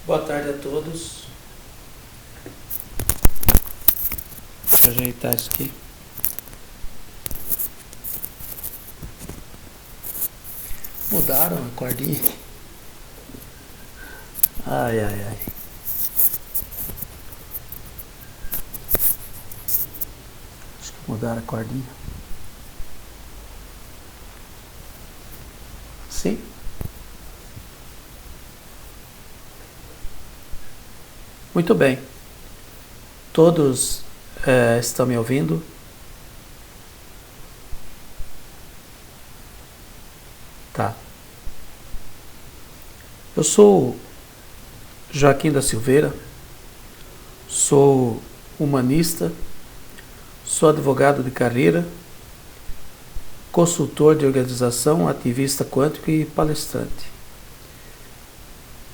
Boa tarde a todos. Vou ajeitar isso aqui. Mudaram a cordinha. Ai, ai, ai. Acho que mudaram a cordinha. Sim? Muito bem. Todos estão me ouvindo? Tá. Eu sou Joaquim da Silveira, sou humanista, sou advogado de carreira, consultor de organização, ativista quântico e palestrante.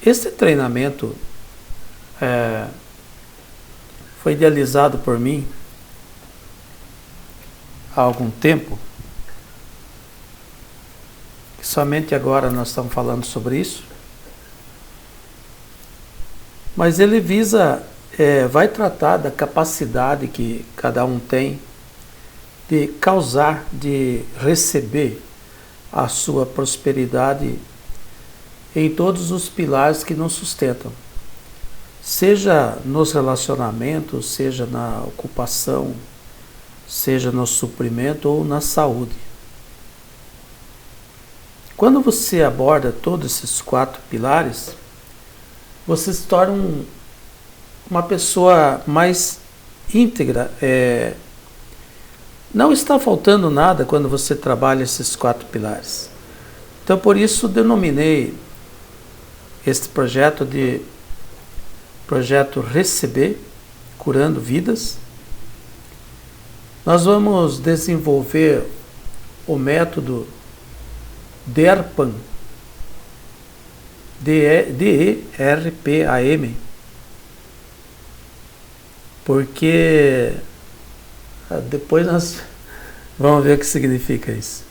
Este treinamento foi idealizado por mim há algum tempo, que somente agora nós estamos falando sobre isso, mas ele vai tratar da capacidade que cada um tem de causar, de receber a sua prosperidade em todos os pilares que nos sustentam. Seja nos relacionamentos, seja na ocupação, seja no suprimento ou na saúde. Quando você aborda todos esses 4 pilares, você se torna uma pessoa mais íntegra. Não está faltando nada quando você trabalha esses 4 pilares. Então, por isso, denominei este projeto de Projeto Receber, Curando Vidas. Nós vamos desenvolver o método DERPAM, DERPAM, porque depois nós vamos ver o que significa isso.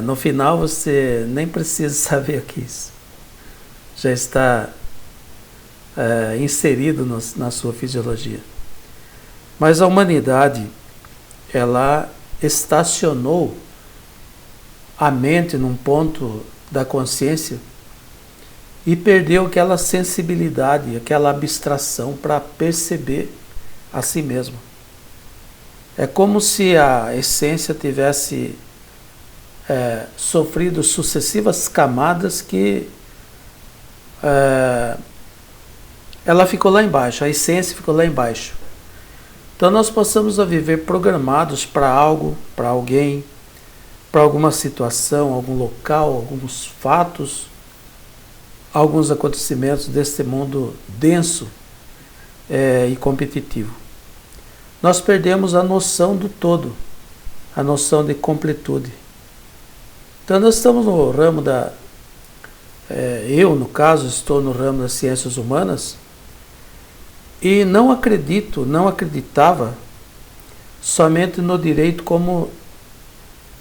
No final você nem precisa saber o que é isso. Já está inserido na sua fisiologia. Mas a humanidade, ela estacionou a mente num ponto da consciência e perdeu aquela sensibilidade, aquela abstração para perceber a si mesmo. É como se a essência tivesse sofrido sucessivas camadas que ela ficou lá embaixo, a essência ficou lá embaixo. Então nós passamos a viver programados para algo, para alguém, para alguma situação, algum local, alguns fatos, alguns acontecimentos deste mundo denso e competitivo. Nós perdemos a noção do todo, a noção de completude. Então nós estamos no ramo eu, no caso, estou no ramo das ciências humanas e não acreditava somente no direito como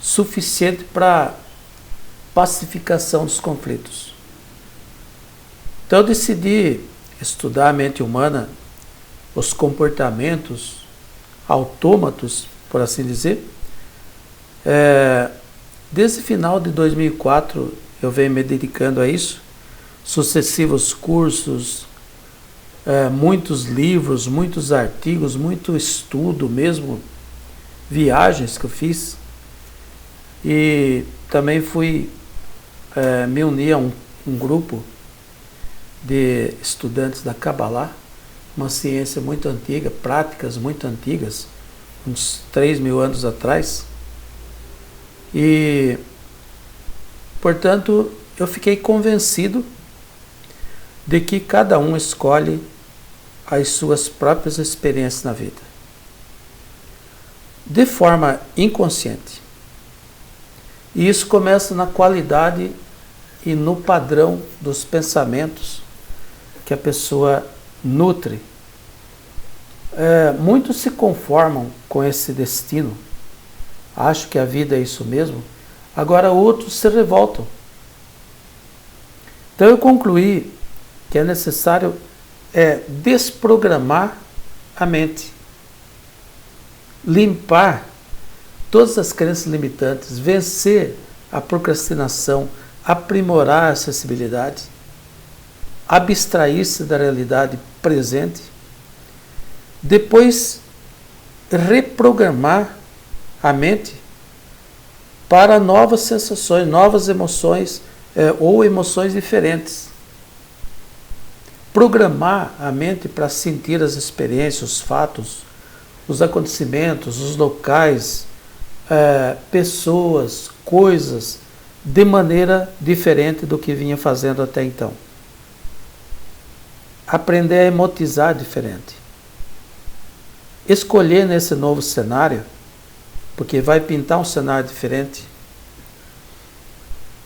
suficiente para pacificação dos conflitos. Então eu decidi estudar a mente humana, os comportamentos autômatos, por assim dizer. Desde o final de 2004 eu venho me dedicando a isso, sucessivos cursos, muitos livros, muitos artigos, muito estudo mesmo, viagens que eu fiz, e também fui me unir a um grupo de estudantes da Kabbalah, uma ciência muito antiga, práticas muito antigas, uns 3.000 anos atrás, e portanto eu fiquei convencido de que cada um escolhe as suas próprias experiências na vida, de forma inconsciente. E isso começa na qualidade e no padrão dos pensamentos que a pessoa nutre. Muitos se conformam com esse destino, acham que a vida é isso mesmo, agora outros se revoltam. Então eu concluí que é necessário desprogramar a mente, limpar todas as crenças limitantes, vencer a procrastinação, aprimorar a acessibilidade, abstrair-se da realidade presente, depois reprogramar a mente para novas sensações, novas emoções ou emoções diferentes. Programar a mente para sentir as experiências, os fatos, os acontecimentos, os locais, pessoas, coisas, de maneira diferente do que vinha fazendo até então. Aprender a emotizar diferente. Escolher nesse novo cenário, porque vai pintar um cenário diferente.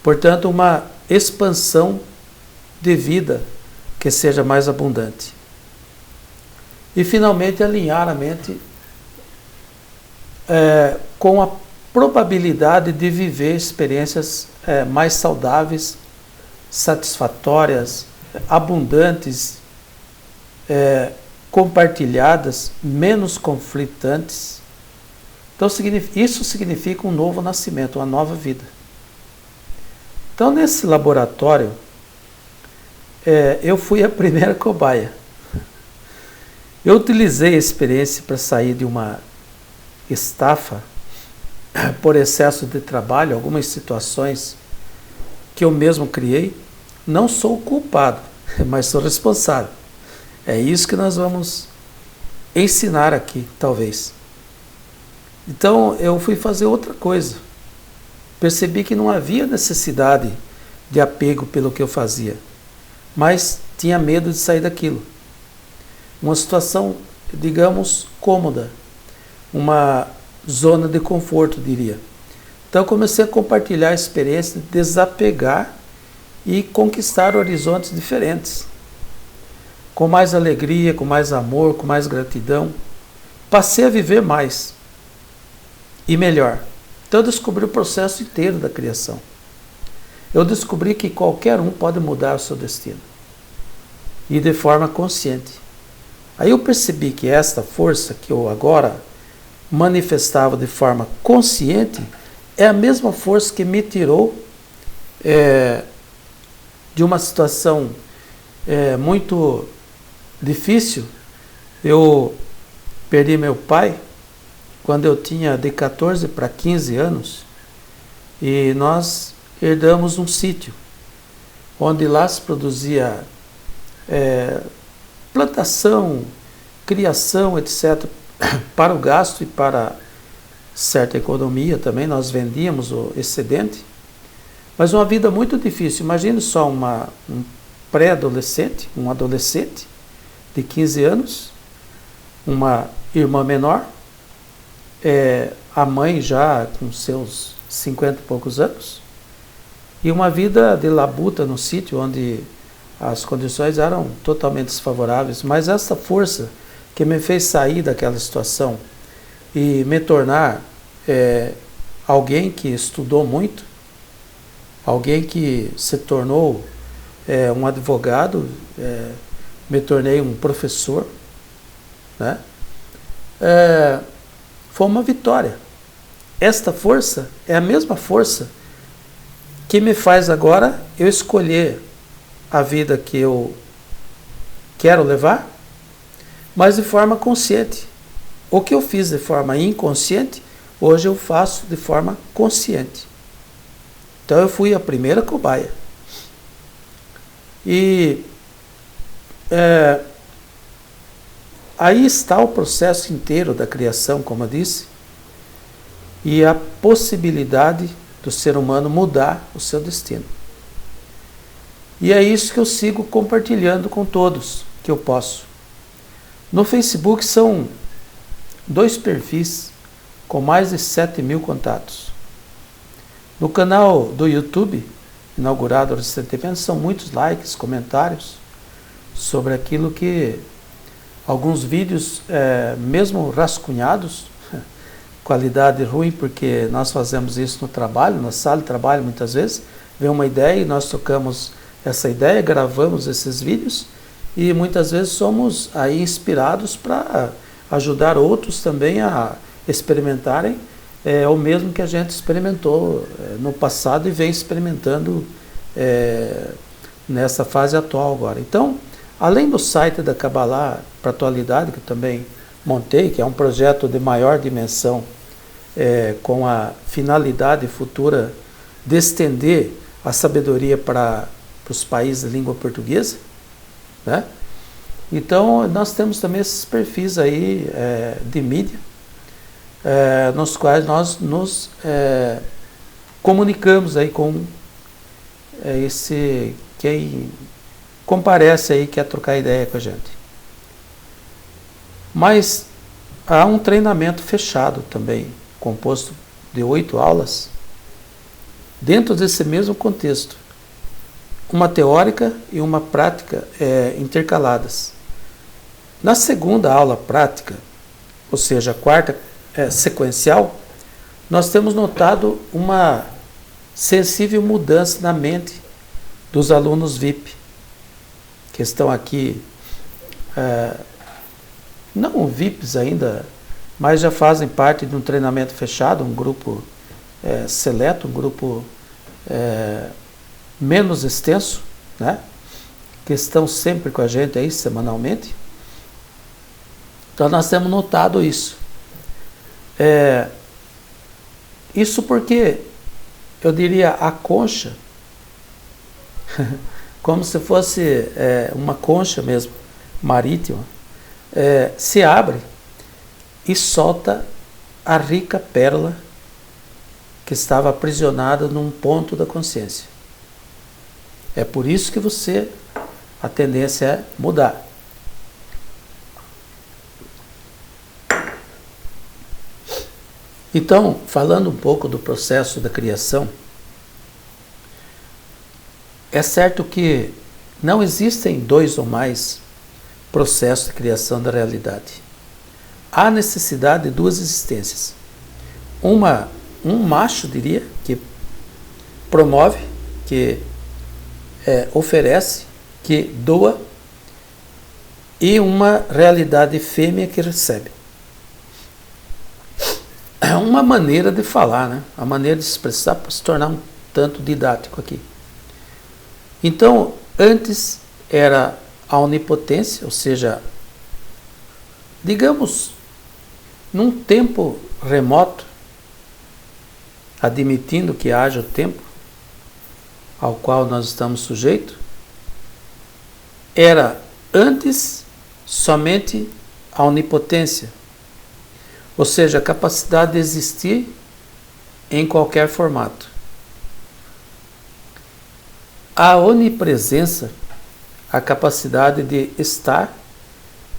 Portanto, uma expansão de vida que seja mais abundante. E, finalmente, alinhar a mente com a probabilidade de viver experiências mais saudáveis, satisfatórias, abundantes, compartilhadas, menos conflitantes. Então, isso significa um novo nascimento, uma nova vida. Então, nesse laboratório, eu fui a primeira cobaia. Eu utilizei a experiência para sair de uma estafa por excesso de trabalho, algumas situações que eu mesmo criei. Não sou o culpado, mas sou responsável. É isso que nós vamos ensinar aqui, talvez. Então, eu fui fazer outra coisa. Percebi que não havia necessidade de apego pelo que eu fazia, mas tinha medo de sair daquilo. Uma situação, digamos, cômoda, uma zona de conforto, diria. Então, eu comecei a compartilhar a experiência de desapegar e conquistar horizontes diferentes, com mais alegria, com mais amor, com mais gratidão. Passei a viver mais e melhor. Então eu descobri o processo inteiro da criação. Eu descobri que qualquer um pode mudar o seu destino. E de forma consciente. Aí eu percebi que esta força que eu agora manifestava de forma consciente é a mesma força que me tirou de uma situação muito difícil. Eu perdi meu pai quando eu tinha de 14 para 15 anos e nós herdamos um sítio onde lá se produzia plantação, criação, etc. para o gasto e para certa economia também. Nós vendíamos o excedente, mas uma vida muito difícil. Imagine só um pré-adolescente, um adolescente de 15 anos, uma irmã menor, a mãe já com seus 50 e poucos anos, e uma vida de labuta no sítio onde as condições eram totalmente desfavoráveis. Mas essa força que me fez sair daquela situação e me tornar alguém que estudou muito, alguém que se tornou um advogado, me tornei um professor, né? Foi uma vitória. Esta força é a mesma força que me faz agora eu escolher a vida que eu quero levar, mas de forma consciente. O que eu fiz de forma inconsciente, hoje eu faço de forma consciente. Então eu fui a primeira cobaia. E aí está o processo inteiro da criação, como eu disse, e a possibilidade do ser humano mudar o seu destino. E é isso que eu sigo compartilhando com todos que eu posso. No Facebook são 2 perfis com mais de 7.000 contatos. No canal do YouTube, inaugurado recentemente, são muitos likes, comentários sobre aquilo que alguns vídeos, mesmo rascunhados, qualidade ruim, porque nós fazemos isso no trabalho, na sala de trabalho muitas vezes, vem uma ideia e nós tocamos essa ideia, gravamos esses vídeos e muitas vezes somos aí inspirados para ajudar outros também a experimentarem o mesmo que a gente experimentou no passado e vem experimentando nessa fase atual agora. Então, além do site da Kabbalah para a atualidade, que eu também montei, que é um projeto de maior dimensão, com a finalidade futura de estender a sabedoria para os países de língua portuguesa, né? Então, nós temos também esses perfis aí de mídia, nos quais nós nos comunicamos aí com quem comparece aí, quer trocar ideia com a gente. Mas há um treinamento fechado também, composto de 8 aulas, dentro desse mesmo contexto, uma teórica e uma prática intercaladas. Na segunda aula prática, ou seja, a quarta sequencial, nós temos notado uma sensível mudança na mente dos alunos VIP, que estão aqui, não VIPs ainda, mas já fazem parte de um treinamento fechado, um grupo seleto, um grupo menos extenso, né? Que estão sempre com a gente aí semanalmente. Então nós temos notado isso. Isso porque, eu diria, a concha, como se fosse uma concha mesmo, marítima, se abre e solta a rica pérola que estava aprisionada num ponto da consciência. É por isso que a tendência é mudar. Então, falando um pouco do processo da criação, é certo que não existem 2 ou mais processos de criação da realidade. Há necessidade de 2 existências. Um macho, diria, que promove, que oferece, que doa, e uma realidade fêmea que recebe. É uma maneira de falar, né? A maneira de se expressar para se tornar um tanto didático aqui. Então, antes era a onipotência, ou seja, digamos, num tempo remoto, admitindo que haja o tempo ao qual nós estamos sujeitos, era antes somente a onipotência, ou seja, a capacidade de existir em qualquer formato. A onipresença, a capacidade de estar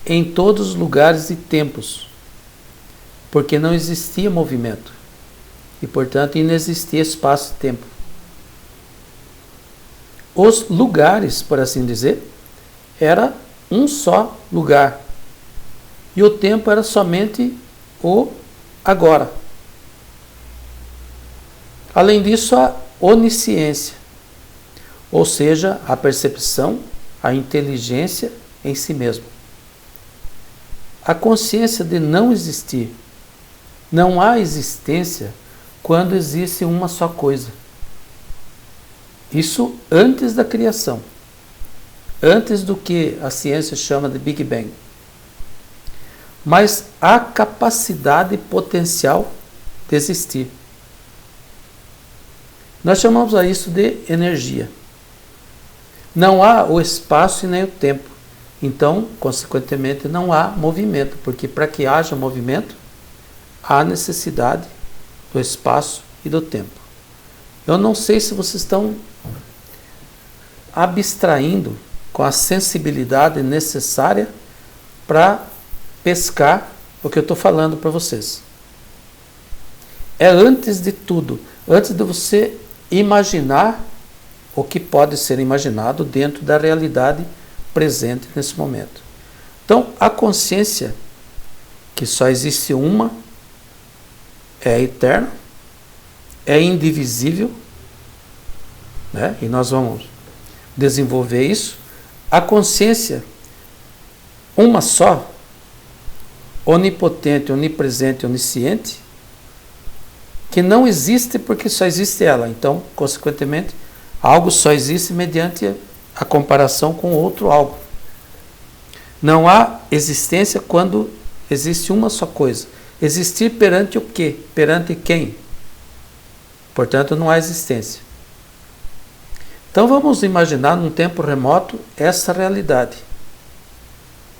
em todos os lugares e tempos, porque não existia movimento e, portanto, inexistia espaço e tempo. Os lugares, por assim dizer, era um só lugar e o tempo era somente o agora. Além disso, a onisciência, ou seja, a percepção, a inteligência em si mesmo. A consciência de não existir. Não há existência quando existe uma só coisa. Isso antes da criação, antes do que a ciência chama de Big Bang. Mas há capacidade potencial de existir. Nós chamamos a isso de energia. Não há o espaço e nem o tempo. Então, consequentemente, não há movimento, porque para que haja movimento, há necessidade do espaço e do tempo. Eu não sei se vocês estão abstraindo com a sensibilidade necessária para pescar o que eu estou falando para vocês. É antes de tudo, antes de você imaginar o que pode ser imaginado dentro da realidade presente nesse momento. Então, a consciência, que só existe uma, é eterna, é indivisível, né? E nós vamos desenvolver isso, a consciência, uma só, onipotente, onipresente, onisciente, que não existe porque só existe ela. Então, consequentemente, algo só existe mediante a comparação com outro algo. Não há existência quando existe uma só coisa. Existir perante o quê? Perante quem? Portanto, não há existência. Então vamos imaginar num tempo remoto essa realidade.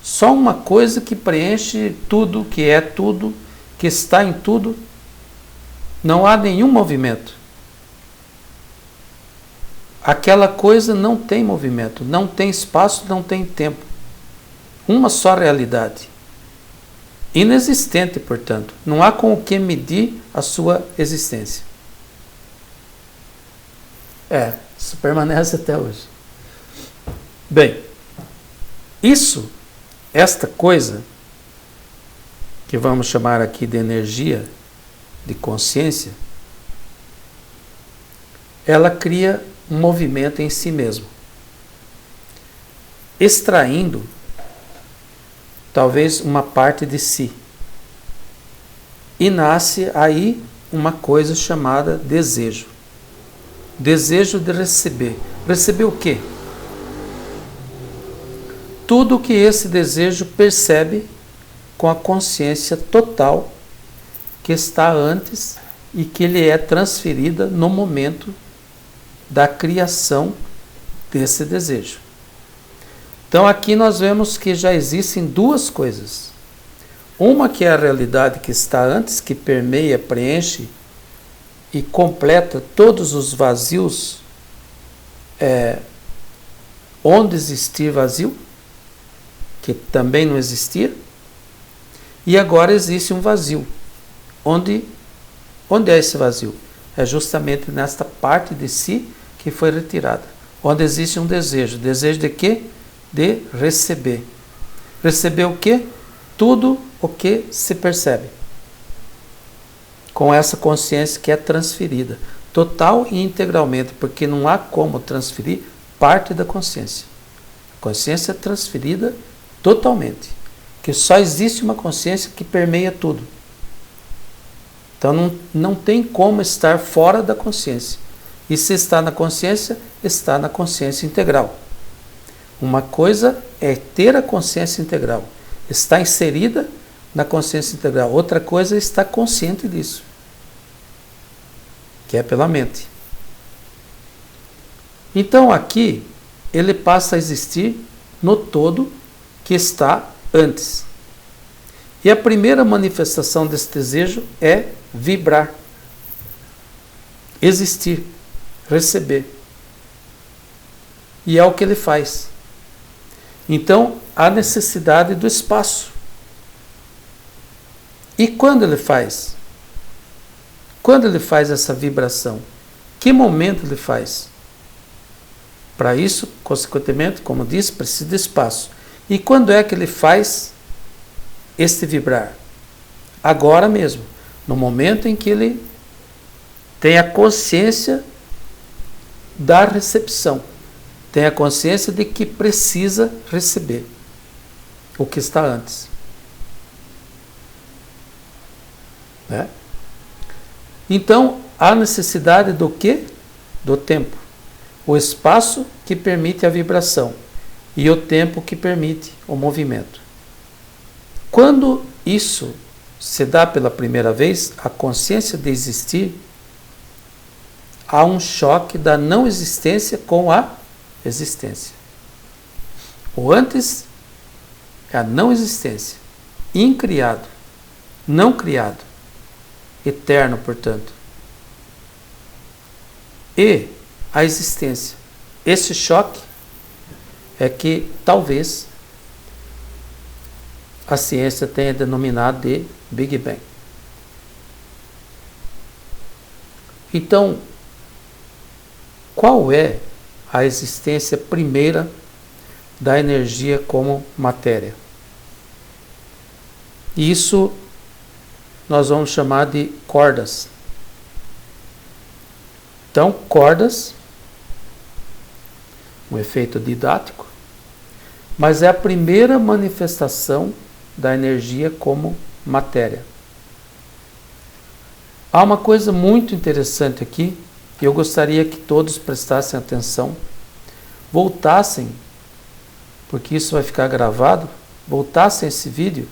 Só uma coisa que preenche tudo, que é tudo, que está em tudo. Não há nenhum movimento. Aquela coisa não tem movimento, não tem espaço, não tem tempo. Uma só realidade. Inexistente, portanto. Não há com o que medir a sua existência. Isso permanece até hoje. Bem, esta coisa, que vamos chamar aqui de energia, de consciência, ela cria um movimento em si mesmo, extraindo talvez uma parte de si. E nasce aí uma coisa chamada desejo. Desejo de receber. Receber o quê? Tudo que esse desejo percebe com a consciência total que está antes e que lhe é transferida no momento da criação desse desejo. Então aqui nós vemos que já existem duas coisas. Uma que é a realidade que está antes, que permeia, preenche e completa todos os vazios onde existir vazio, que também não existia, e agora existe um vazio. Onde é esse vazio? É justamente nesta parte de si que foi retirada. Onde existe um desejo. Desejo de quê? De receber. Receber o quê? Tudo o que se percebe. Com essa consciência que é transferida. Total e integralmente, porque não há como transferir parte da consciência. A consciência é transferida totalmente. Porque só existe uma consciência que permeia tudo. Então não tem como estar fora da consciência. E se está na consciência, está na consciência integral. Uma coisa é ter a consciência integral, está inserida na consciência integral. Outra coisa é estar consciente disso, que é pela mente. Então aqui ele passa a existir no todo que está antes. E a primeira manifestação desse desejo é vibrar, existir, receber. E é o que ele faz. Então, há necessidade do espaço. E quando ele faz? Quando ele faz essa vibração? Que momento ele faz? Para isso, consequentemente, como disse, precisa de espaço. E quando é que ele faz este vibrar? Agora mesmo, no momento em que ele tem a consciência da recepção, tem a consciência de que precisa receber o que está antes. Né? Então, há necessidade do quê? Do tempo. O espaço que permite a vibração e o tempo que permite o movimento. Quando isso se dá pela primeira vez, a consciência de existir, há um choque da não existência com a existência. O antes é a não existência, incriado, não criado, eterno, portanto. E a existência. Esse choque é que talvez a ciência tenha denominado de Big Bang. Então, qual é a existência primeira da energia como matéria? Isso nós vamos chamar de cordas. Então, cordas um efeito didático, mas é a primeira manifestação da energia como matéria. Há uma coisa muito interessante aqui, e eu gostaria que todos prestassem atenção, voltassem, porque isso vai ficar gravado, voltassem esse vídeo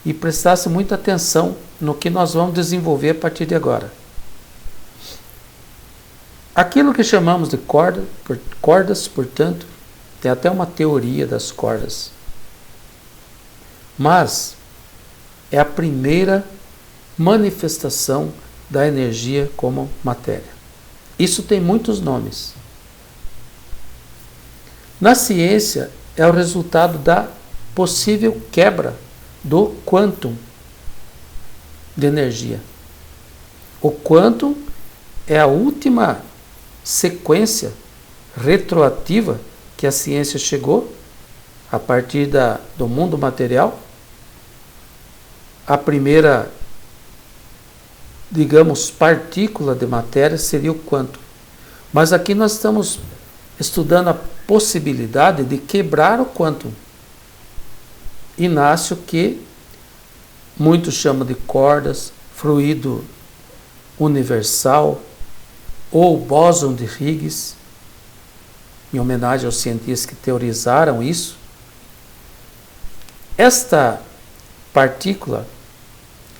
e prestassem muita atenção no que nós vamos desenvolver a partir de agora. Aquilo que chamamos de cordas, portanto, tem até uma teoria das cordas, mas é a primeira manifestação da energia como matéria. Isso tem muitos nomes. Na ciência, é o resultado da possível quebra do quantum de energia. O quantum é a última sequência retroativa que a ciência chegou a partir do mundo material. A primeira, digamos, partícula de matéria seria o quantum. Mas aqui nós estamos estudando a possibilidade de quebrar o quantum. E nasce o que muitos chamam de cordas, fluido universal, ou bóson de Higgs, em homenagem aos cientistas que teorizaram isso. Esta partícula,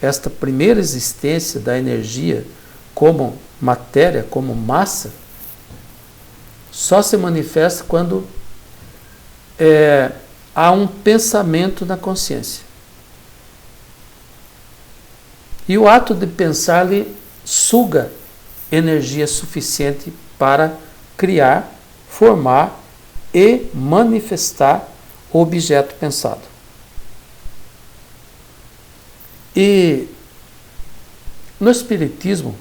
esta primeira existência da energia como matéria, como massa, só se manifesta quando há um pensamento na consciência. E o ato de pensar lhe suga energia suficiente para criar, formar e manifestar o objeto pensado. E no Espiritismo,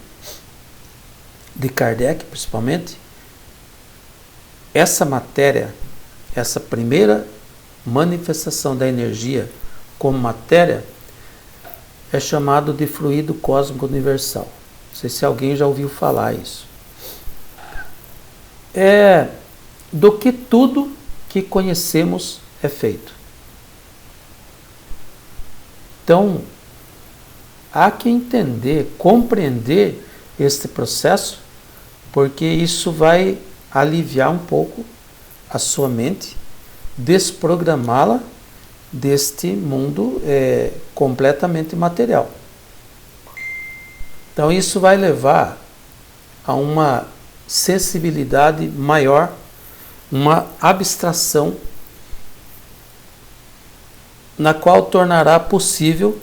de Kardec principalmente, essa matéria, essa primeira manifestação da energia como matéria, é chamado de fluido cósmico universal. Não sei se alguém já ouviu falar isso. É do que tudo que conhecemos é feito. Então, há que entender, compreender este processo, porque isso vai aliviar um pouco a sua mente, desprogramá-la deste mundo completamente material. Então isso vai levar a uma sensibilidade maior, uma abstração na qual tornará possível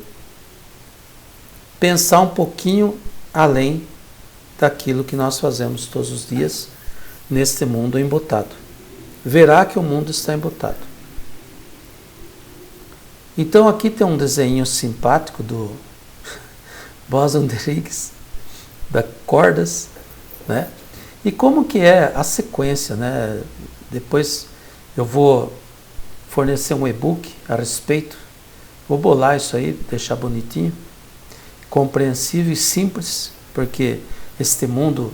pensar um pouquinho além daquilo que nós fazemos todos os dias neste mundo embotado. Verá que o mundo está embotado. Então aqui tem um desenho simpático do bóson de Higgs, da cordas, né? E como que é a sequência, né? Depois eu vou fornecer um e-book a respeito, vou bolar isso aí, deixar bonitinho, compreensível e simples, porque este mundo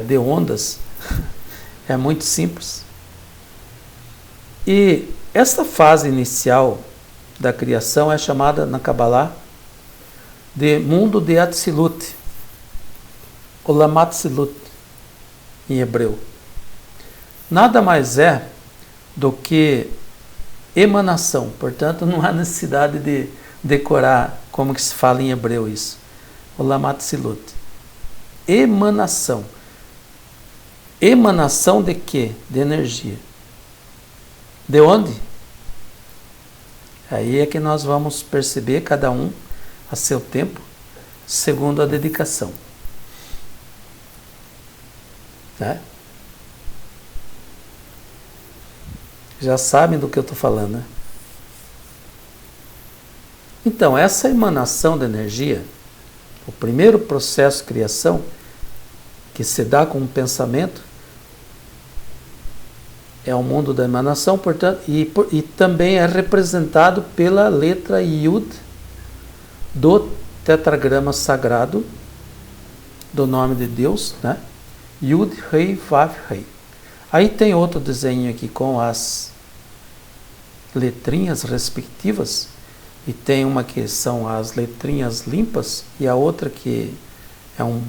de ondas é muito simples. E essa fase inicial da criação é chamada na Kabbalah de mundo de Atzilut, Olam Atzilut em hebreu. Nada mais é do que emanação, portanto não há necessidade de decorar como que se fala em hebreu isso. Olam Atzilut. Emanação. Emanação de quê? De energia. De onde? Aí é que nós vamos perceber, cada um a seu tempo, segundo a dedicação. Né? Já sabem do que eu estou falando, né? Então, essa emanação de energia, o primeiro processo de criação, que se dá com um pensamento, é o mundo da emanação, portanto, e também é representado pela letra Yud do tetragrama sagrado do nome de Deus, né? Yud, Rei, Vav, Rei. Aí tem outro desenho aqui com as letrinhas respectivas, e tem uma que são as letrinhas limpas e a outra que é um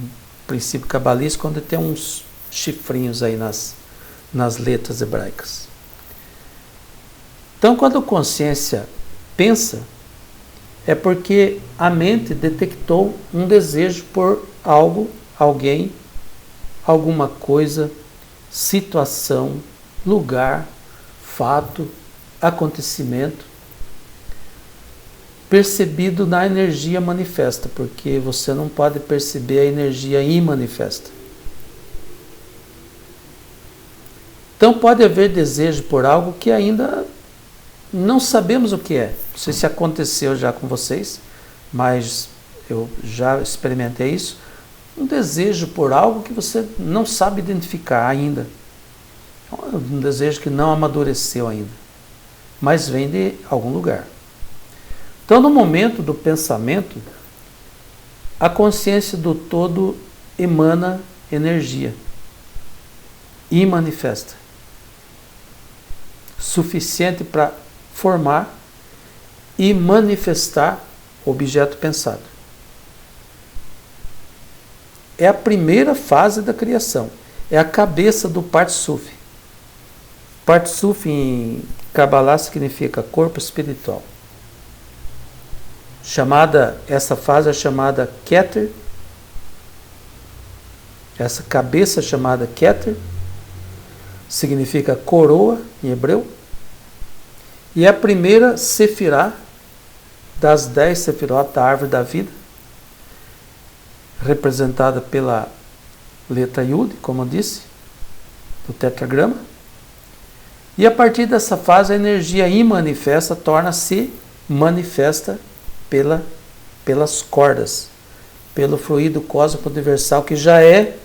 princípio cabalístico onde tem uns chifrinhos aí nas letras hebraicas. Então, quando a consciência pensa, é porque a mente detectou um desejo por algo, alguém, alguma coisa, situação, lugar, fato, acontecimento, percebido na energia manifesta, porque você não pode perceber a energia imanifesta. Então pode haver desejo por algo que ainda não sabemos o que é. Não sei se aconteceu já com vocês, mas eu já experimentei isso. Um desejo por algo que você não sabe identificar ainda. Um desejo que não amadureceu ainda, mas vem de algum lugar. Então, no momento do pensamento, a consciência do todo emana energia e manifesta, suficiente para formar e manifestar o objeto pensado. É a primeira fase da criação, é a cabeça do Partsuf. Partsuf em Kabbalah significa corpo espiritual. Essa fase é chamada Keter, essa cabeça chamada Keter, significa coroa em hebreu, e é a primeira sefirá das 10 sefirot da árvore da vida, representada pela letra Yud, como eu disse, do tetragrama. E a partir dessa fase a energia imanifesta torna-se manifesta pelas cordas, pelo fluido cósmico universal, que já é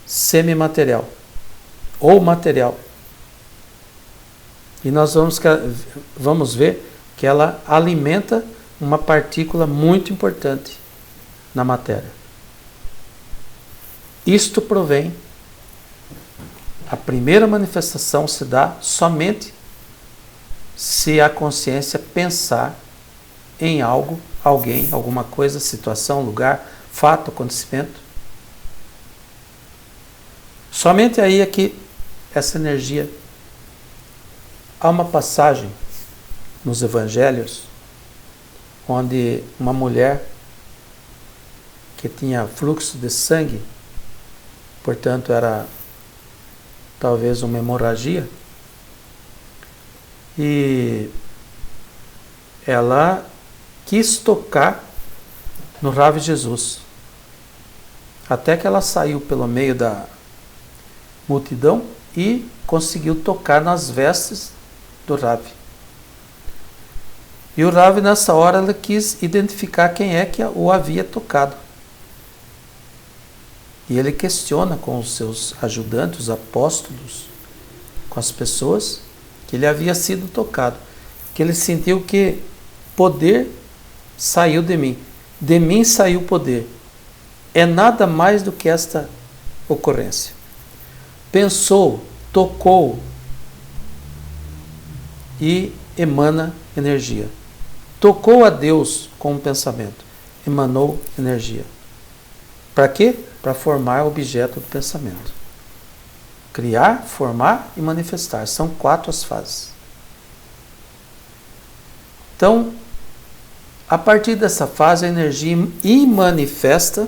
semimaterial ou material. E nós vamos ver que ela alimenta uma partícula muito importante na matéria. Isto provém, a primeira manifestação se dá somente se a consciência pensar em algo, alguém, alguma coisa, situação, lugar, fato, acontecimento. Somente aí é que essa energia. Há uma passagem nos evangelhos onde uma mulher que tinha fluxo de sangue, portanto era talvez uma hemorragia, e ela quis tocar no Rav Jesus, até que ela saiu pelo meio da multidão e conseguiu tocar nas vestes do Rav. E o Rav, nessa hora, ela quis identificar quem é que o havia tocado. E ele questiona com os seus ajudantes, os apóstolos, com as pessoas, que ele havia sido tocado. Que ele sentiu que poder saiu de mim saiu poder. É nada mais do que esta ocorrência. Pensou, tocou e emana energia. Tocou a Deus com o pensamento, emanou energia. Para quê? Para formar o objeto do pensamento. Criar, formar e manifestar. São 4 as fases. Então, a partir dessa fase, a energia imanifesta,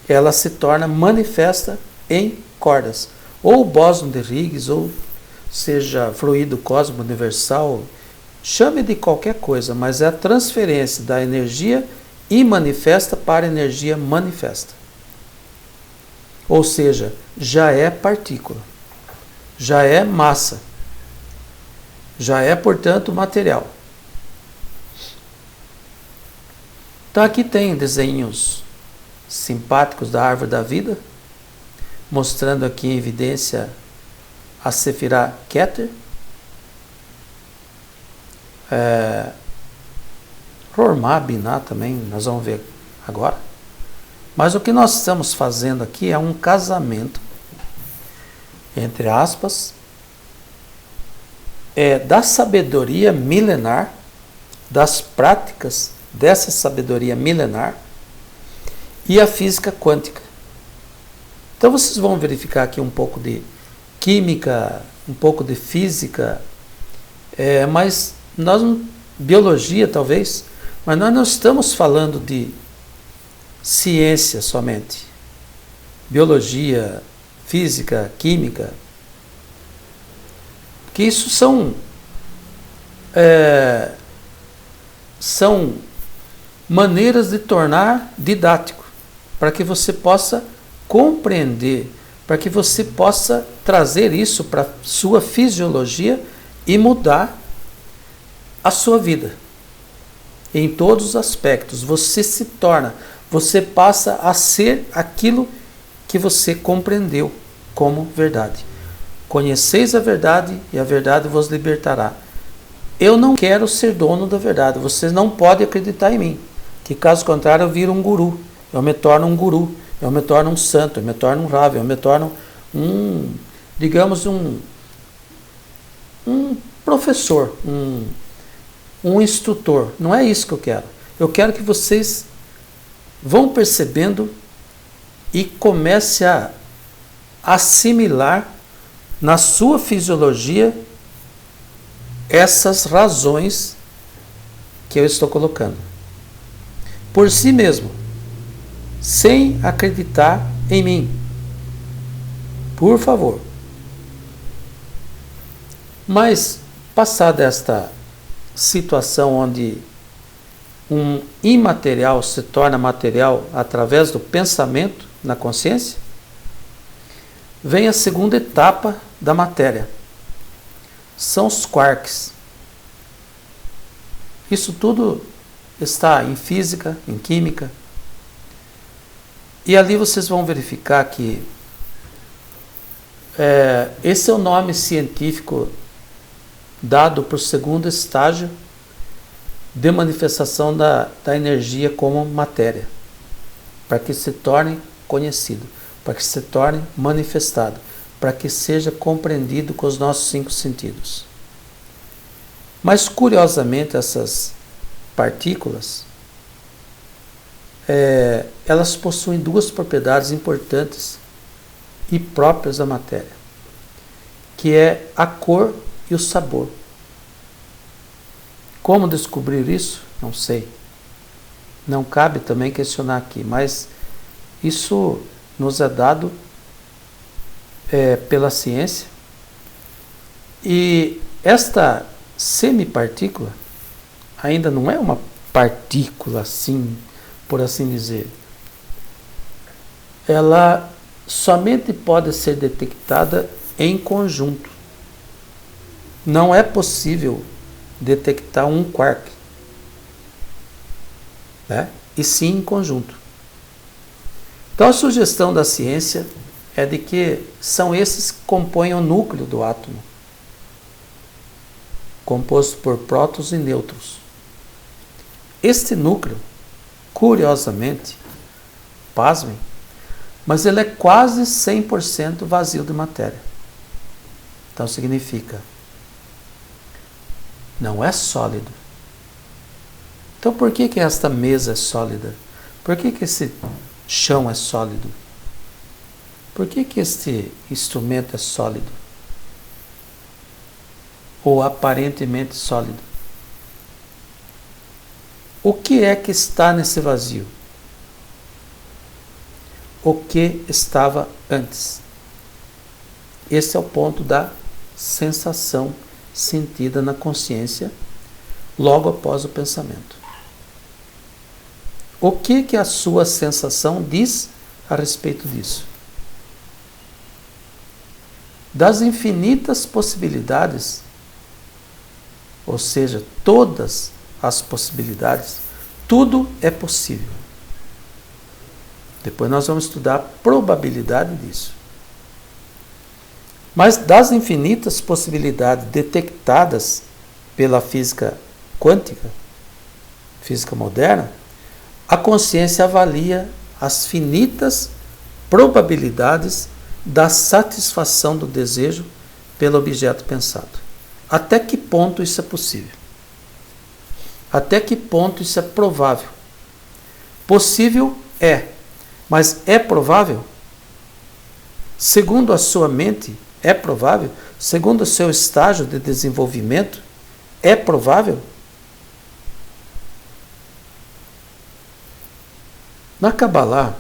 ela se torna manifesta em cordas. Ou bóson de Higgs, ou seja, fluido cósmico universal, chame de qualquer coisa, mas é a transferência da energia imanifesta para a energia manifesta. Ou seja, já é partícula, já é massa, já é, portanto, material. Então aqui tem desenhos simpáticos da árvore da vida, mostrando aqui em evidência a Sefirá Keter, Hormá Biná também, nós vamos ver agora. Mas o que nós estamos fazendo aqui é um casamento entre aspas, da sabedoria milenar, das práticas dessa sabedoria milenar e a física quântica. Então vocês vão verificar aqui um pouco de química, um pouco de física, mas nós, biologia talvez, mas nós não estamos falando de ciência somente. Biologia, física, química, que isso são maneiras de tornar didático, para que você possa compreender, para que você possa trazer isso para a sua fisiologia e mudar a sua vida. Em todos os aspectos, você passa a ser aquilo que você compreendeu como verdade. Conheceis a verdade e a verdade vos libertará. Eu não quero ser dono da verdade, vocês não podem acreditar em mim, que caso contrário eu viro um guru, eu me torno um guru, eu me torno um santo, eu me torno um Rav, eu me torno digamos um professor, um instrutor. Não é isso que eu quero. Eu quero que vocês vão percebendo e comece a assimilar na sua fisiologia essas razões que eu estou colocando. Por si mesmo, sem acreditar em mim. Por favor. Mas, passada esta situação onde um imaterial se torna material através do pensamento na consciência, vem a segunda etapa da matéria. São os quarks. Isso tudo está em física, em química. E ali vocês vão verificar que esse é o nome científico dado para o segundo estágio de manifestação da energia como matéria, para que se torne conhecido, para que se torne manifestado, para que seja compreendido com os nossos 5 sentidos. Mas, curiosamente, essas partículas, elas possuem 2 propriedades importantes e próprias da matéria, que é a cor e o sabor. Como descobrir isso? Não sei. Não cabe também questionar aqui, mas isso nos é dado pela ciência. E esta semipartícula ainda não é uma partícula assim, por assim dizer. Ela somente pode ser detectada em conjunto. Não é possível detectar um quark, né? E sim em conjunto. Então a sugestão da ciência é de que são esses que compõem o núcleo do átomo, composto por prótons e nêutrons. Este núcleo, curiosamente, pasmem, mas ele é quase 100% vazio de matéria. Então significa, não é sólido. Então por que esta mesa é sólida? Por que esse chão é sólido? Por que este instrumento é sólido? Ou aparentemente sólido? O que é que está nesse vazio? O que estava antes? Esse é o ponto da sensação sentida na consciência logo após o pensamento. O que a sua sensação diz a respeito disso? Das infinitas possibilidades, ou seja, todas as possibilidades, tudo é possível. Depois nós vamos estudar a probabilidade disso. Mas das infinitas possibilidades detectadas pela física quântica, física moderna, a consciência avalia as finitas probabilidades da satisfação do desejo pelo objeto pensado. Até que ponto isso é possível? Até que ponto isso é provável? Possível é, mas é provável? Segundo a sua mente, é provável? Segundo o seu estágio de desenvolvimento, é provável? Na Kabbalah,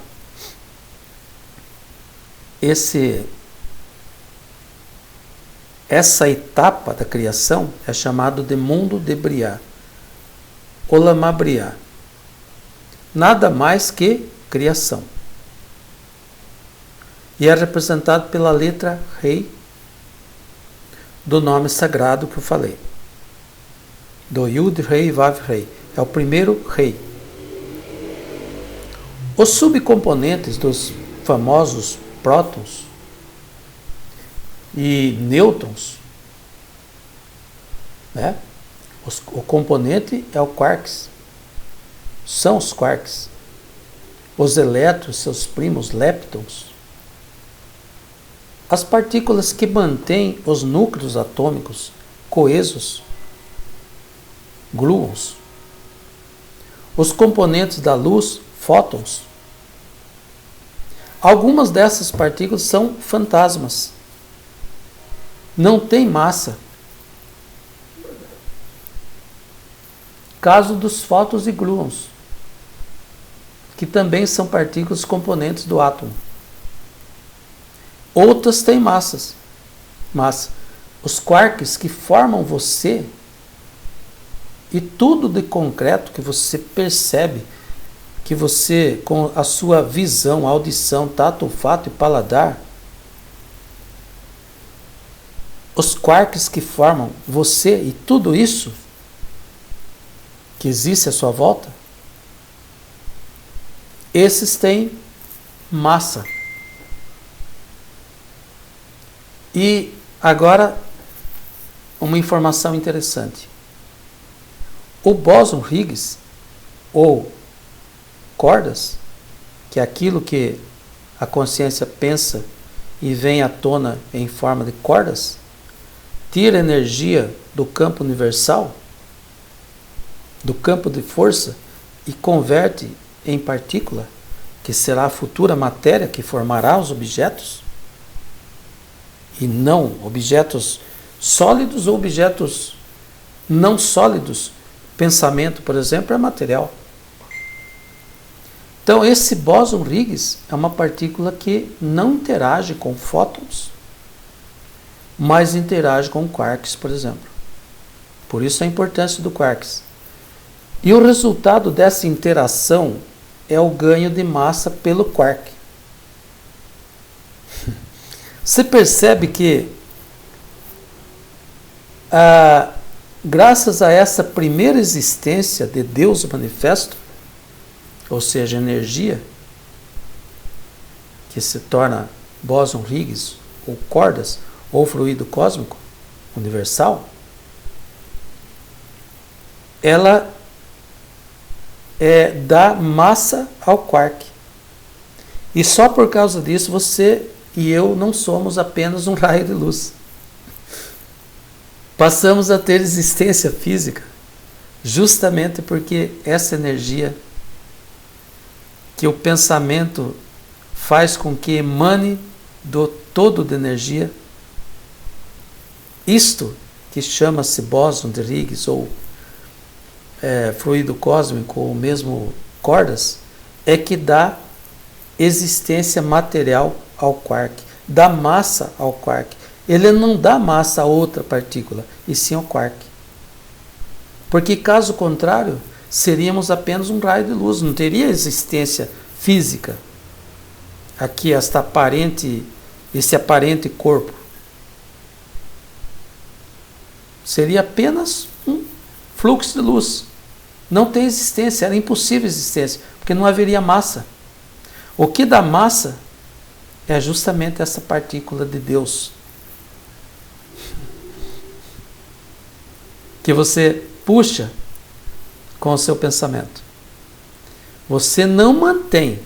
essa etapa da criação é chamada de mundo de Briá, Olam Briá. Nada mais que criação. E é representado pela letra Rei do nome sagrado que eu falei. Do Yud Rei Vav Rei. É o primeiro Rei. Os subcomponentes dos famosos prótons e nêutrons, né? O componente é o quarks. São os quarks. Os elétrons, seus primos leptons. As partículas que mantêm os núcleos atômicos coesos, gluons. Os componentes da luz, fótons. Algumas dessas partículas são fantasmas. Não têm massa. Caso dos fótons e gluons, que também são partículas componentes do átomo. Outras têm massas. Mas os quarks que formam você e tudo de concreto que você percebe, que você, com a sua visão, audição, tato, olfato e paladar, os quarks que formam você e tudo isso que existe à sua volta, esses têm massa. E agora, uma informação interessante. O bóson Higgs, ou cordas, que é aquilo que a consciência pensa e vem à tona em forma de cordas, tira energia do campo universal, do campo de força, e converte em partícula, que será a futura matéria que formará os objetos, e não objetos sólidos ou objetos não sólidos. Pensamento, por exemplo, é material. Então, esse bóson Higgs é uma partícula que não interage com fótons, mas interage com quarks, por exemplo. Por isso a importância do quarks. E o resultado dessa interação é o ganho de massa pelo quark. Você percebe que, graças a essa primeira existência de Deus manifesto, ou seja, energia, que se torna bóson Higgs, ou cordas, ou fluido cósmico universal, ela dá massa ao quark. E só por causa disso você e eu não somos apenas um raio de luz. Passamos a ter existência física justamente porque essa energia que o pensamento faz com que emane do todo de energia, isto que chama-se bóson de Higgs ou fluido cósmico ou mesmo cordas, é que dá existência material ao quark, dá massa ao quark. Ele não dá massa a outra partícula, e sim ao quark. Porque caso contrário, seríamos apenas um raio de luz, não teria existência física. Aqui esse aparente corpo. Seria apenas um fluxo de luz. Não tem existência, era impossível existência, porque não haveria massa. O que dá massa é justamente essa partícula de Deus, que você puxa com o seu pensamento. Você não mantém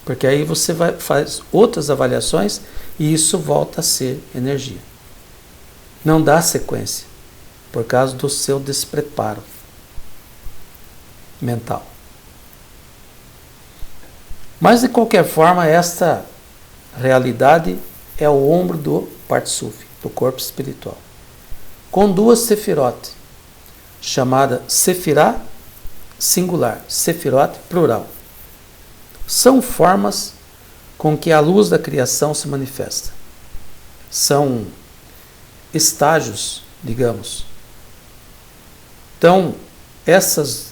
Porque aí você faz outras avaliações e isso volta a ser energia. Não dá sequência, por causa do seu despreparo mental. Mas, de qualquer forma, esta realidade é o ombro do Partsuf, do corpo espiritual, com duas Sefirot, chamada Sefirá singular, Sefirot plural. São formas com que a luz da criação se manifesta. São estágios, digamos. Então, essas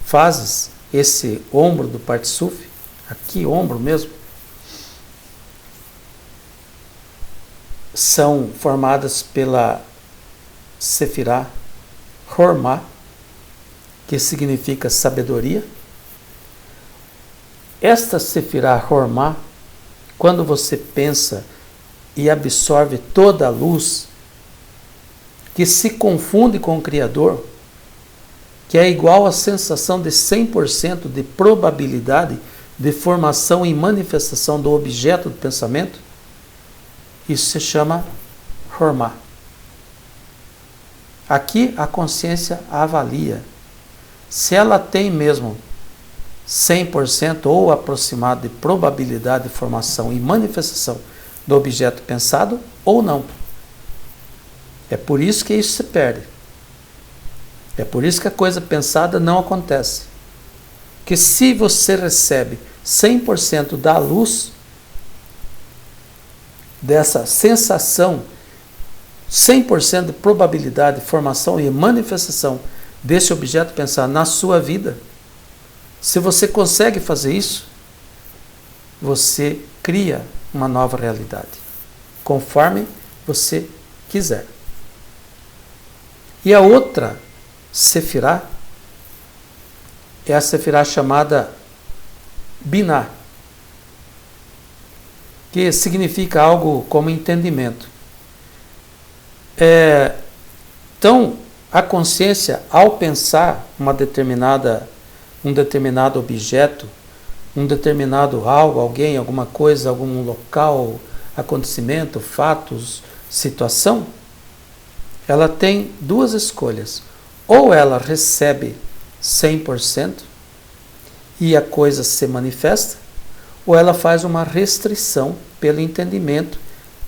fases, esse ombro do Partsuf, aqui ombro mesmo, são formadas pela Sefirá Hormá, que significa sabedoria. Esta Sefirá Hormá, quando você pensa e absorve toda a luz, que se confunde com o Criador, que é igual à sensação de 100% de probabilidade de formação e manifestação do objeto do pensamento, isso se chama Hormá. Aqui a consciência avalia se ela tem mesmo 100% ou aproximado de probabilidade de formação e manifestação do objeto pensado ou não. É por isso que isso se perde. É por isso que a coisa pensada não acontece. Que se você recebe 100% da luz, dessa sensação, 100% de probabilidade de formação e manifestação desse objeto pensado na sua vida, se você consegue fazer isso, você cria uma nova realidade, conforme você quiser. E a outra Sefirá é a Sefirá chamada Biná, que significa algo como entendimento. Então, a consciência, ao pensar um determinado objeto, um determinado algo, alguém, alguma coisa, algum local, acontecimento, fatos, situação, ela tem duas escolhas. Ou ela recebe 100% e a coisa se manifesta, ou ela faz uma restrição pelo entendimento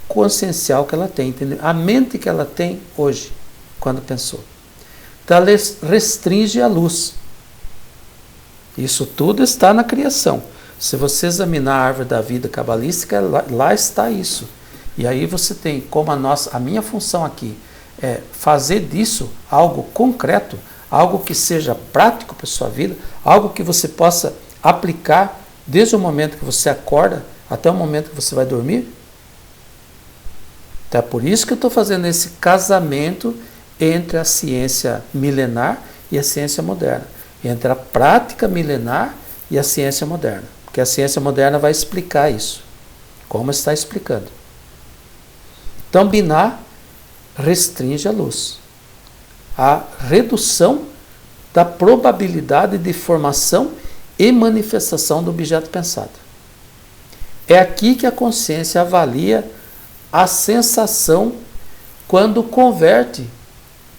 consciencial que ela tem, a mente que ela tem hoje, quando pensou. Então ela restringe a luz. Isso tudo está na criação. Se você examinar a árvore da vida cabalística, lá está isso. E aí você tem como a minha função aqui é fazer disso algo concreto, algo que seja prático para a sua vida, algo que você possa aplicar desde o momento que você acorda até o momento que você vai dormir. Então é por isso que eu estou fazendo esse casamento entre a ciência milenar e a ciência moderna, entre a prática milenar e a ciência moderna, porque a ciência moderna vai explicar isso, como está explicando. Então, Biná restringe a luz, a redução da probabilidade de formação e manifestação do objeto pensado. É aqui que a consciência avalia a sensação quando converte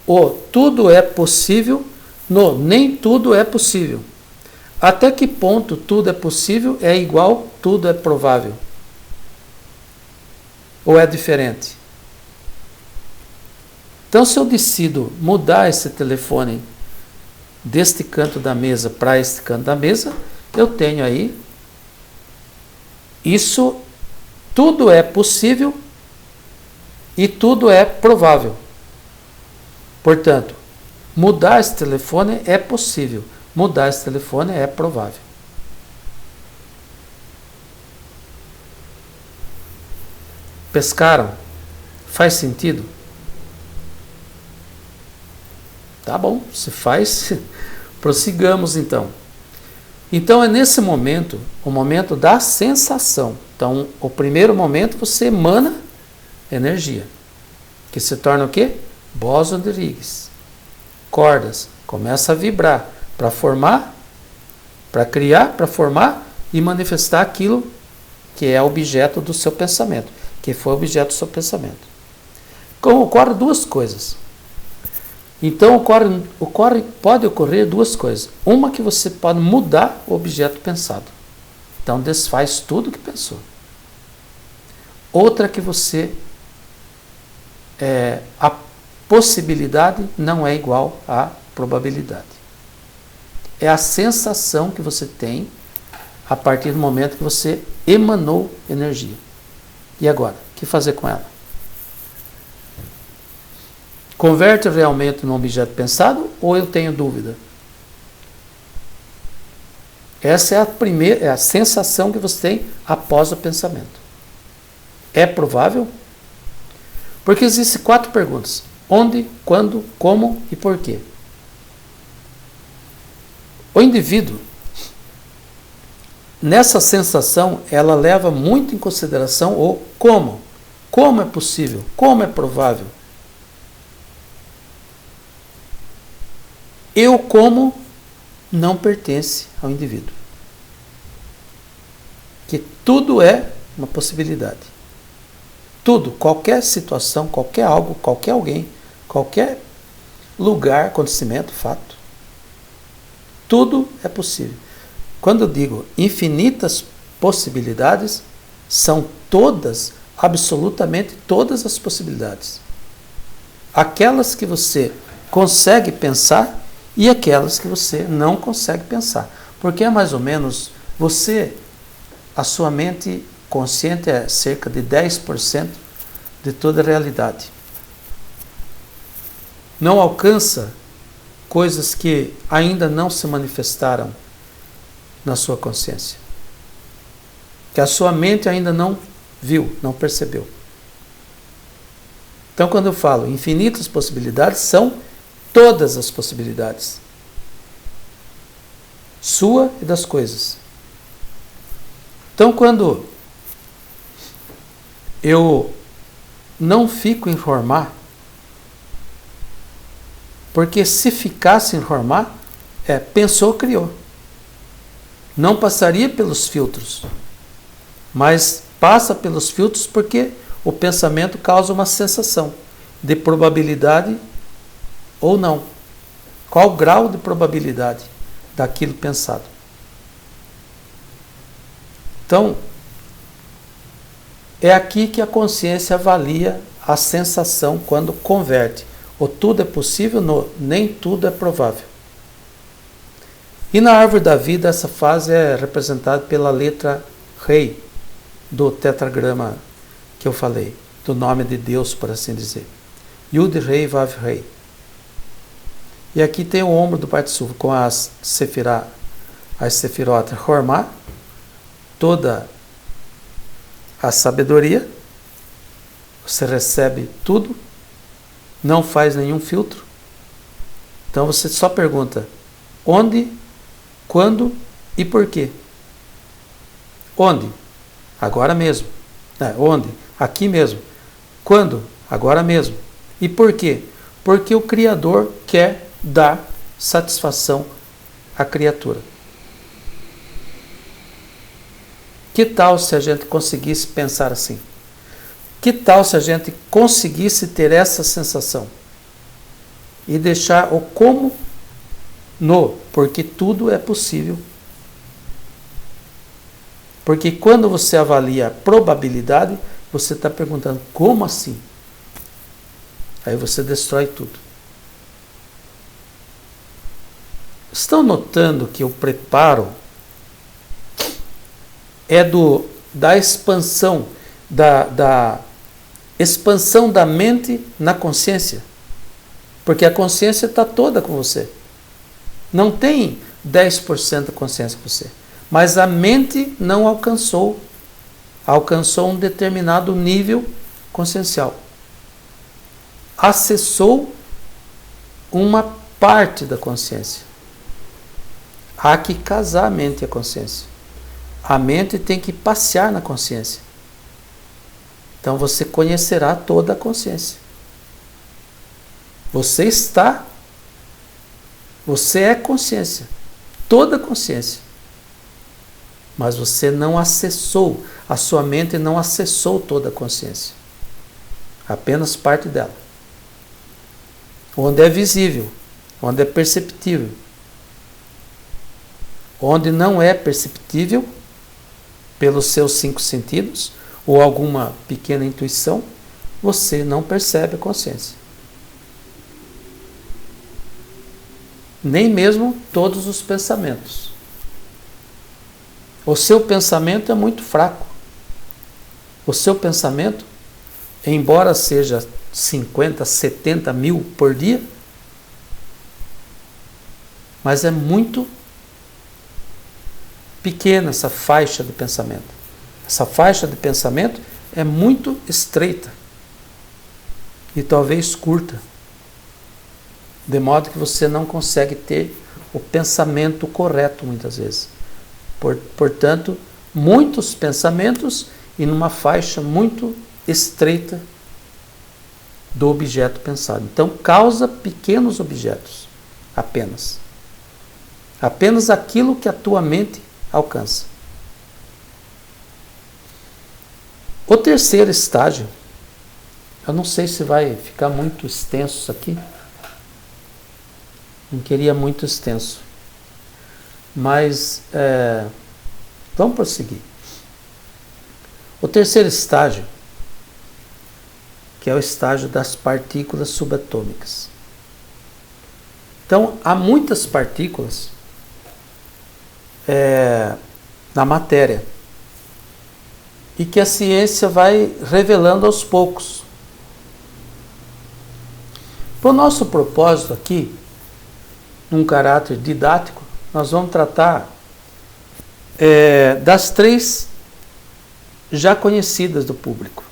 o tudo é possível no nem tudo é possível. Até que ponto tudo é possível é igual tudo é provável? Ou é diferente? Então, se eu decido mudar esse telefone deste canto da mesa para este canto da mesa, eu tenho aí isso, tudo é possível e tudo é provável. Portanto, mudar esse telefone é possível, mudar esse telefone é provável. Pescaram? Faz sentido? Tá bom, se faz, prossigamos então. Então é nesse momento, o momento da sensação. Então, o primeiro momento você emana energia, que se torna o quê? Bóson de Higgs. Cordas, começa a vibrar para formar, para criar, para formar e manifestar aquilo que é objeto do seu pensamento, que foi objeto do seu pensamento. Então ocorrem duas coisas. Então pode ocorrer duas coisas. Uma, que você pode mudar o objeto pensado. Então desfaz tudo que pensou. Outra, que você a possibilidade não é igual à probabilidade. É a sensação que você tem a partir do momento que você emanou energia. E agora? O que fazer com ela? Converte realmente num objeto pensado ou eu tenho dúvida? Essa é a sensação que você tem após o pensamento. É provável? Porque existem 4 perguntas: onde, quando, como e por quê. O indivíduo, nessa sensação, ela leva muito em consideração o como. Como é possível? Como é provável? Eu como não pertence ao indivíduo. Que tudo é uma possibilidade. Tudo, qualquer situação, qualquer algo, qualquer alguém, qualquer lugar, acontecimento, fato. Tudo é possível. Quando eu digo infinitas possibilidades, são todas, absolutamente todas as possibilidades. Aquelas que você consegue pensar e aquelas que você não consegue pensar. Porque é mais ou menos a sua mente consciente é cerca de 10% de toda a realidade. Não alcança coisas que ainda não se manifestaram na sua consciência. Que a sua mente ainda não viu, não percebeu. Então, quando eu falo infinitas possibilidades, são todas as possibilidades. Sua e das coisas. Então, quando eu não fico em formar, porque se ficasse em formar, pensou, criou. Não passaria pelos filtros, mas passa pelos filtros porque o pensamento causa uma sensação de probabilidade ou não. Qual o grau de probabilidade daquilo pensado? Então, é aqui que a consciência avalia a sensação quando converte. O tudo é possível no nem tudo é provável. E na árvore da vida, essa fase é representada pela letra Rei do tetragrama que eu falei, do nome de Deus, por assim dizer. Yud Rei Vav Rei. E aqui tem o ombro do Participio com as Sefirot Hormá, toda a sabedoria. Você recebe tudo, não faz nenhum filtro. Então você só pergunta onde, quando e por quê. Onde? Agora mesmo. Onde? Aqui mesmo. Quando? Agora mesmo. E por quê? Porque o Criador quer dar satisfação à criatura. Que tal se a gente conseguisse pensar assim? Que tal se a gente conseguisse ter essa sensação? E deixar o como no, porque tudo é possível. Porque quando você avalia a probabilidade, você está perguntando, como assim? Aí você destrói tudo. Estão notando que o preparo é da expansão, da expansão da mente na consciência? Porque a consciência está toda com você. Não tem 10% da consciência com você. Mas a mente não alcançou. Alcançou um determinado nível consciencial. Acessou uma parte da consciência. Há que casar a mente e a consciência. A mente tem que passear na consciência. Então você conhecerá toda a consciência. Você é consciência. Toda a consciência. mas você não acessou, a sua mente não acessou toda a consciência, apenas parte dela. Onde é visível, onde é perceptível. Onde não é perceptível pelos seus 5 sentidos ou alguma pequena intuição, você não percebe a consciência. Nem mesmo todos os pensamentos. O seu pensamento é muito fraco. O seu pensamento, embora seja 50, 70 mil por dia, mas é muito pequena essa faixa de pensamento. Essa faixa de pensamento é muito estreita e talvez curta, de modo que você não consegue ter o pensamento correto muitas vezes. Portanto, muitos pensamentos e numa faixa muito estreita do objeto pensado. Então, causa pequenos objetos, apenas. Apenas aquilo que a tua mente alcança. O terceiro estágio, eu não sei se vai ficar muito extenso isso aqui. Não queria muito extenso. Mas vamos prosseguir. O terceiro estágio, que é o estágio das partículas subatômicas. Então, há muitas partículas na matéria e que a ciência vai revelando aos poucos. Para o nosso propósito aqui, num caráter didático, nós vamos tratar das 3 já conhecidas do público.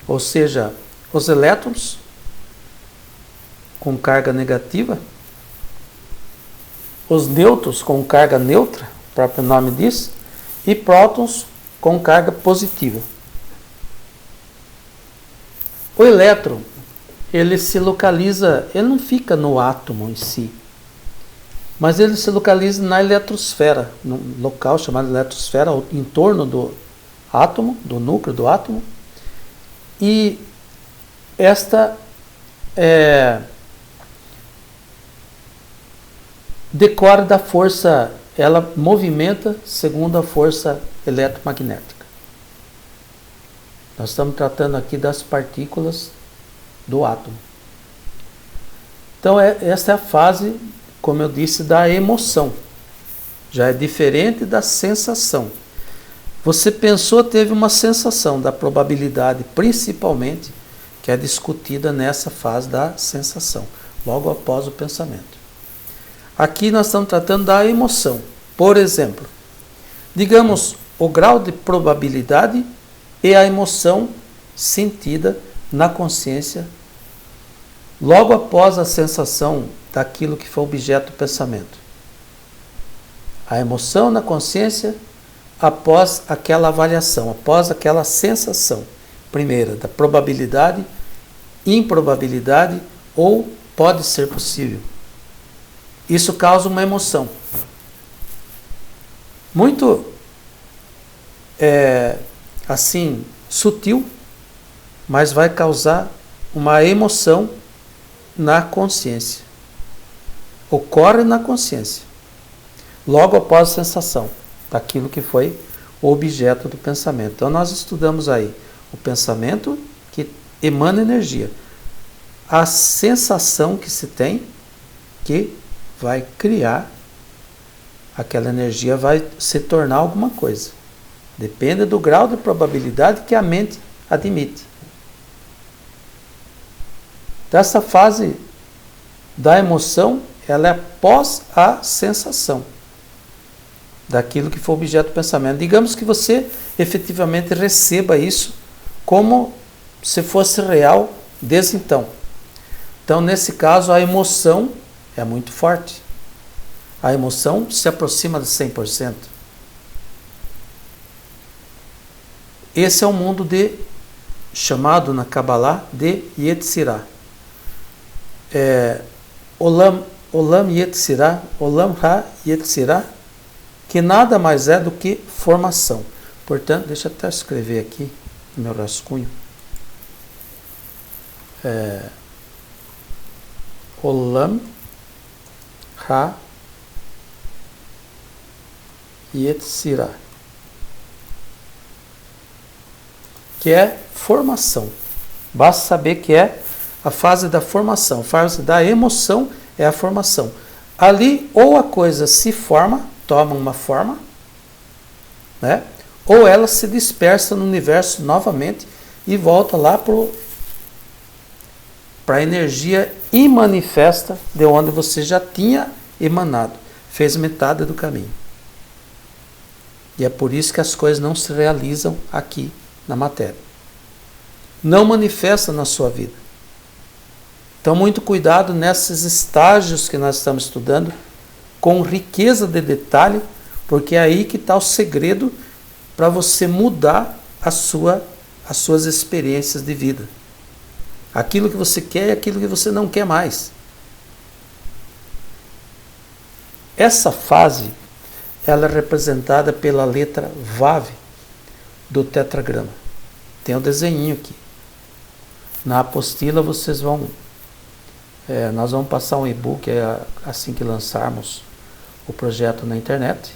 Ou seja, os elétrons com carga negativa, os nêutrons com carga neutra, o próprio nome diz, e prótons com carga positiva. O elétron, ele se localiza, ele não fica no átomo em si, mas ele se localiza na eletrosfera, num local chamado eletrosfera, em torno do átomo, do núcleo do átomo, e esta decorre da força, ela movimenta segundo a força eletromagnética. Nós estamos tratando aqui das partículas do átomo. Então, essa é a fase, como eu disse, da emoção. Já é diferente da sensação. Você pensou, teve uma sensação da probabilidade, principalmente, que é discutida nessa fase da sensação, logo após o pensamento. Aqui nós estamos tratando da emoção. Por exemplo, digamos o grau de probabilidade e a emoção sentida na consciência logo após a sensação daquilo que foi objeto do pensamento. A emoção na consciência após aquela avaliação, após aquela sensação primeira da probabilidade, improbabilidade ou pode ser possível. Isso causa uma emoção. Muito assim, sutil, mas vai causar uma emoção na consciência. Ocorre na consciência, logo após a sensação daquilo que foi o objeto do pensamento. Então nós estudamos aí o pensamento que emana energia, a sensação que se tem que vai criar aquela energia, vai se tornar alguma coisa. Depende do grau de probabilidade que a mente admite. Dessa fase da emoção, ela é após a sensação daquilo que foi objeto do pensamento. Digamos que você efetivamente receba isso como se fosse real desde então. Então, nesse caso, a emoção é muito forte. A emoção se aproxima de 100%. Esse é o mundo chamado na Kabbalah de Yetzirah. Olam Yetzirah, Olam Ha Yetzirah, que nada mais é do que formação. Portanto, deixa eu até escrever aqui no meu rascunho. Olam Ha Yetzirah, que é formação. Basta saber que é a fase da formação, a fase da emoção é a formação. Ali, ou a coisa se forma, toma uma forma, né? Ou ela se dispersa no universo novamente e volta lá para a energia imanifesta de onde você já tinha emanado. Fez metade do caminho. E é por isso que as coisas não se realizam aqui na matéria. Não manifesta na sua vida. Então, muito cuidado nesses estágios que nós estamos estudando, com riqueza de detalhe, porque é aí que está o segredo para você mudar as suas experiências de vida. Aquilo que você quer e aquilo que você não quer mais. Essa fase, ela é representada pela letra Vav do tetragrama. Tem um desenho aqui. Na apostila vocês vão... nós vamos passar um e-book assim que lançarmos o projeto na internet.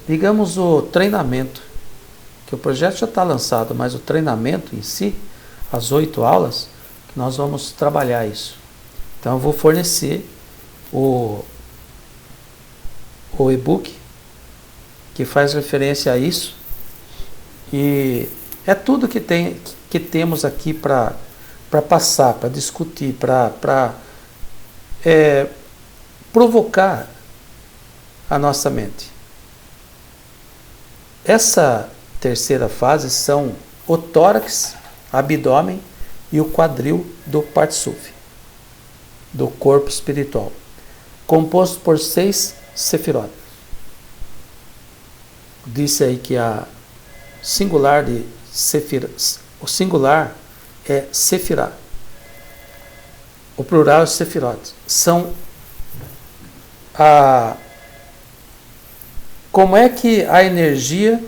Digamos o treinamento, que o projeto já está lançado, mas o treinamento em si, as 8 aulas, que nós vamos trabalhar isso. Então eu vou fornecer o e-book que faz referência a isso, e é tudo que temos aqui para passar, para discutir, para provocar a nossa mente. Essa terceira fase são o tórax, abdômen e o quadril do Partsuf, do corpo espiritual, composto por 6 sefirot. Disse aí que a singular de sefirah, o singular é sefirah, o plural é sefirot. São como é que a energia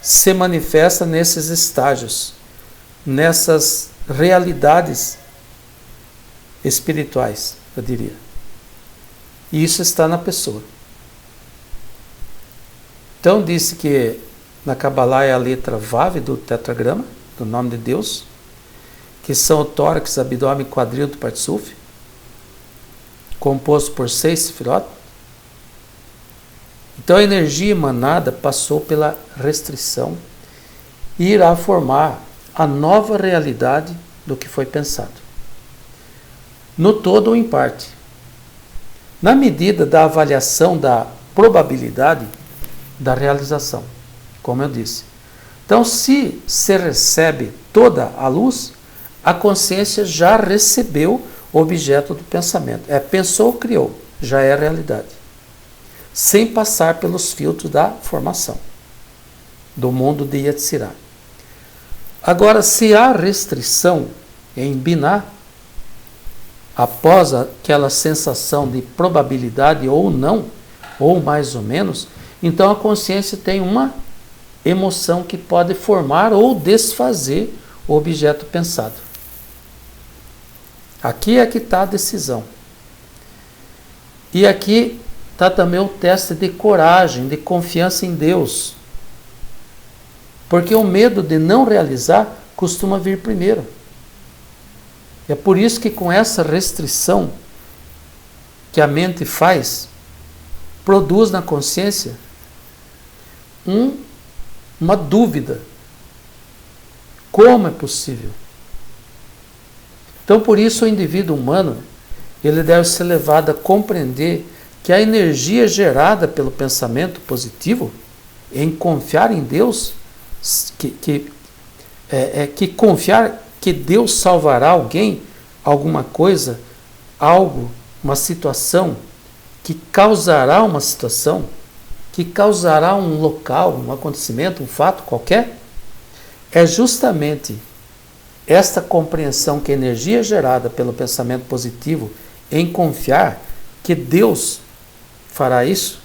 se manifesta nesses estágios, nessas realidades espirituais, eu diria. E isso está na pessoa. Então disse que na Kabbalah é a letra Vav do tetragrama, do nome de Deus, que são o tórax, abdômen e quadril do Partsuf, composto por 6 sefirot. Então a energia emanada passou pela restrição e irá formar a nova realidade do que foi pensado. No todo ou em parte. Na medida da avaliação da probabilidade da realização, como eu disse. Então, se se recebe toda a luz, a consciência já recebeu o objeto do pensamento. Pensou, criou, já é realidade. Sem passar pelos filtros da formação, do mundo de Yetzirah. Agora, se há restrição em Binah, após aquela sensação de probabilidade ou não, ou mais ou menos, então a consciência tem uma emoção que pode formar ou desfazer o objeto pensado. Aqui é que está a decisão. E aqui está também o teste de coragem, de confiança em Deus. Porque o medo de não realizar costuma vir primeiro. É por isso que com essa restrição que a mente faz, produz na consciência uma dúvida. Como é possível? Então, por isso, o indivíduo humano ele deve ser levado a compreender que a energia gerada pelo pensamento positivo, em confiar em Deus, que confiar que Deus salvará alguém, alguma coisa, algo, uma situação, que causará uma situação, que causará um local, um acontecimento, um fato qualquer, é justamente esta compreensão que a energia gerada pelo pensamento positivo em confiar que Deus fará isso?